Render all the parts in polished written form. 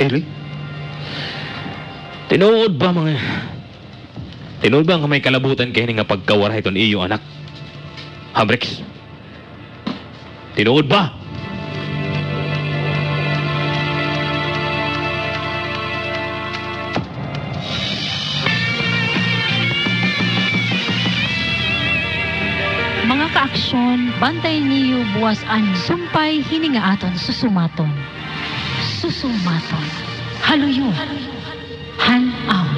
Henry? Tinuod ba nga may kalabutan kayo nga pagkawaray ton iyo anak? Hamrex? Tinuod ba? Mga kaaksyon, bantay niyo buwas an sumpay hininga aton susumaton. Susumaton. Haluyo. Hanaw.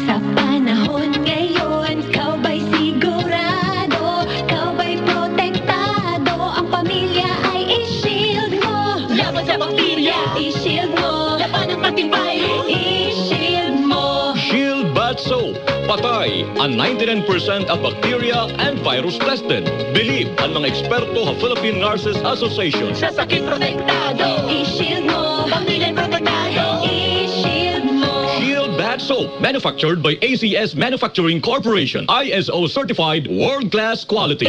Sa panahon ngayon, kau ba'y sigurado? Kau ba'y protektado? Ang pamilya ay i-shield mo. Laban sa bakterya, i-shield mo. Laban ng matibay, i-shield mo. Shield Bat Soap. Patay ang 99% ang bacteria and virus tested. Believe ang mga eksperto sa Philippine Nurses Association. Sa sakit protektado, i-shield mo. Pamilya protektado, i-shield mo. Shield Bat Soap. Manufactured by ACS Manufacturing Corporation. ISO certified world-class quality.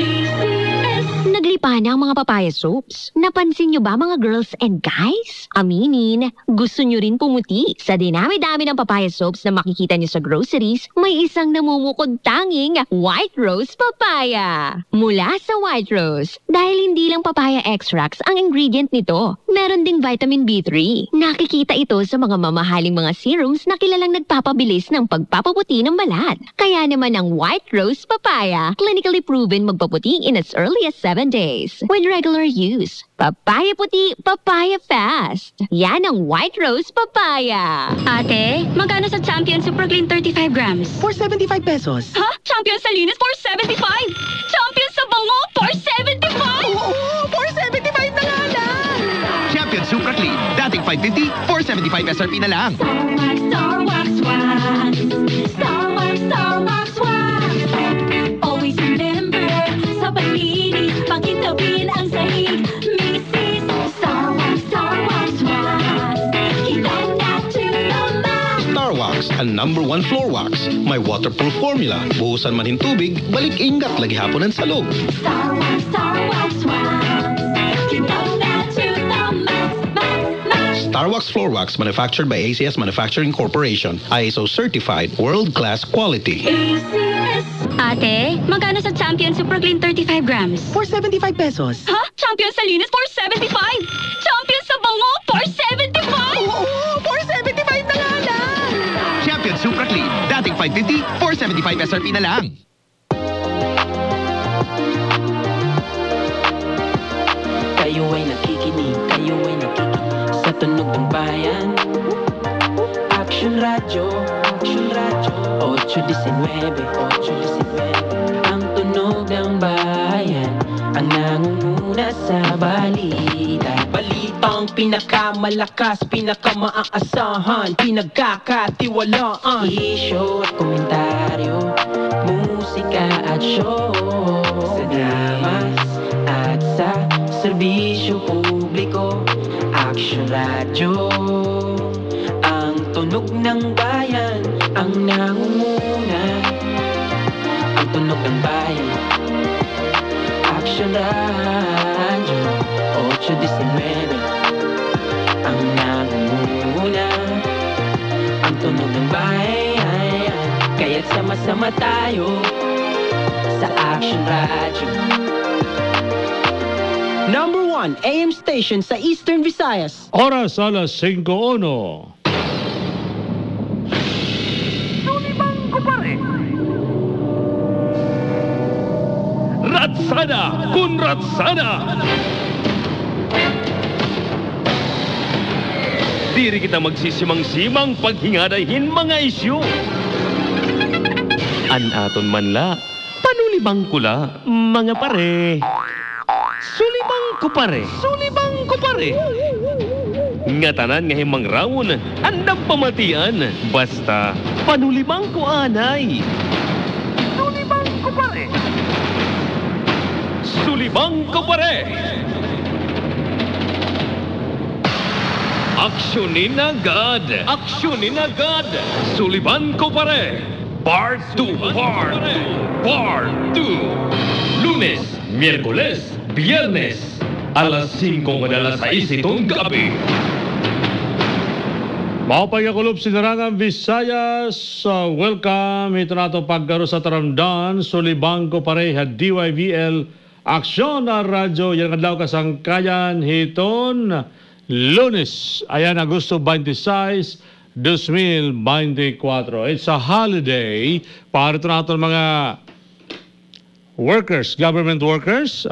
Naglipa na ang mga papaya soaps. Napansin nyo ba mga girls and guys? Aminin, gusto nyo rin pumuti. Sa dinami-dami ng papaya soaps na makikita nyo sa groceries, may isang namumukod tanging White Rose Papaya. Mula sa White Rose, dahil hindi lang papaya extracts ang ingredient nito, meron ding vitamin B3. Nakikita ito sa mga mamahaling mga serums na kilalang nagpapabilis ng pagpapaputi ng balat. Kaya naman ang White Rose Papaya, clinically proven magpaputi in as early as 7 days. With regular use, papaya puti, papaya fast. Yan ang White Rose Papaya. Ate, magkano sa Champion Super Clean 35 grams? For 75 pesos. Ha? Champion sa linis for 75? Champion sa bango for 75? Oo, for 75 na nga lang! Champion Super Clean. Dating 550, 475 SRP na lang. Star Wax Wax. Star Wax Wax. Always remember, sa paligid, pagkitawin ang sahig. Mrs. Star Wax Wax. Ilaw na to the max. Star Wax, ang #1 floor wax. May waterproof formula. Buhusan man hin tubig, balik ingat lagi hapon ang salog. Star Wax Wax. Ilaw na to the max, max. Star Wax floor wax manufactured by ACS Manufacturing Corporation. ISO certified world-class quality. Ate, magkano sa Champion Super Clean 35 grams? For 75 pesos. Ha? Champion sa linis for 75? Champion sa bango for 75? Oo, for 75 na nga lang! Champion Super Clean. Dating 550, 475 SRP na lang. Kayo ay nakikinig sa tunog ng bayan. Action Radio, 8:19, ang tunog ng bayan, ang nangunguna sa balita. Balitang pinakamalakas, pinakamaasahan, pinagkakatiwalaan. Isyo at komentaryo, musika at show, sa dramas at sa serbisyo publiko. Action Radio, ang tunog ng bayan, ang nangunguna, ang tunog ng bayan. Action Radio, 8:19, ang nangunguna, ang tunog ng bayan. Kaya't sama-sama tayo sa Action Radio. #1 AM station sa Eastern Visayas. Oras alas 5:01. Ratsada kun Ratsada. Diri kita magsisimang-simang paghingadahin mga isyu. An-aton manla, panulibang kula, mga pare. Sulibang ko pare. Nga tanan nga himang rawon, andang pamatian. Basta, panulibang ko anay. Sulibang ko pare. Aksyonin agad. Suliban ko pare. Part 2. Part 2. Lunes, Miyerkules, Biyernes, alas 5 madalas 6 itong gabi. Mapagyakulop sinarangan Visayas, welcome. Ito na ito pagkaro sa taramdan, sulibang ko pareha DYVL, Aksyon na Radyo, yan kadlaw kasangkayan, hiton, Lunes, ayan, Agosto 26, 2024. It's a holiday para ito na ito mga workers, government workers,